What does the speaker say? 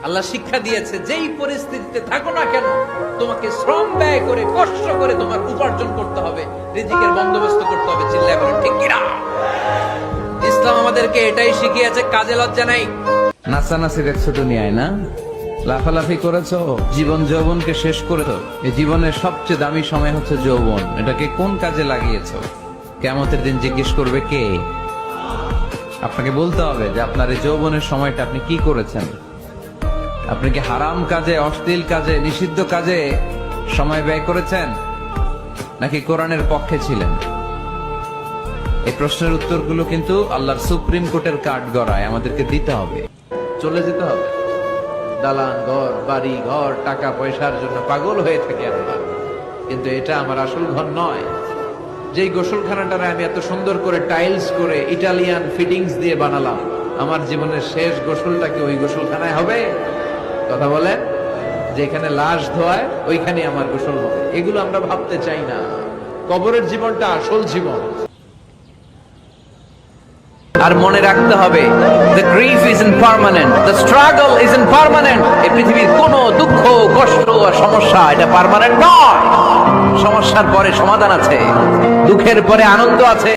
আল্লাহ শিক্ষা দিয়েছে যেই পরিস্থিতিতে থাকো না কেন তোমাকে শ্রম ব্যয় করে কষ্ট করে তোমার উপার্জন করতে হবে, রিজিকের বন্দোবস্ত করতে হবে। চিল্লায় বলেন ঠিক কিনা? ইসলাম আমাদেরকে এটাই শিখিয়েছে, কাজে লজ্জা নাই। নাচানাচি দেখছো দুনিয়ায় না, লাফালাফি করেছো, জীবন যৌবনকে শেষ করে তো। এই জীবনের সবচেয়ে দামি সময় হচ্ছে যৌবন, এটাকে কোন কাজে লাগিয়েছো? কিয়ামতের দিন জিজ্ঞেস করবে কে? আপনাকে বলতে হবে যে আপনার এই যৌবনের সময়টা আপনি কি করেছেন। আপনি কি হারাম কাজে, অশ্লীল কাজে, নিষিদ্ধ কাজে সময় ব্যয় করেছেন, নাকি কোরআনের পক্ষে ছিলেন? এই প্রশ্নের উত্তরগুলো কিন্তু আল্লাহর সুপ্রিম কোর্টের কাঠ গড়ায় আমাদেরকে দিতে হবে। চলে যেতে হবে। দালান ঘর, বাড়ি ঘর, টাকা পয়সার জন্য পাগল হয়ে থাকে আমরা, কিন্তু এটা আমার আসল ঘর নয়। যেই গোসলখানাটারে আমি এত সুন্দর করে টাইলস করে ইটালিয়ান ফিটিংস দিয়ে বানালাম, আমার জীবনের শেষ গোসলটা কি ওই গোসলখানায় হবে? কথা বলেন, যেখানে লাশ ধোয়ায় ওইখানে আমার গোসল হবে। এগুলো আমরা ভাবতে চাই না। কবরের জীবনটা আসল জীবন। আর মনে রাখতে হবে, the grief isn't permanent, the struggle isn't permanent. এই পৃথিবীর কোন দুঃখ, কষ্ট আর সমস্যা এটা পার্মানেন্ট নয়। সমস্যার পরে সমাধান আছে, দুঃখের পরে আনন্দ আছে।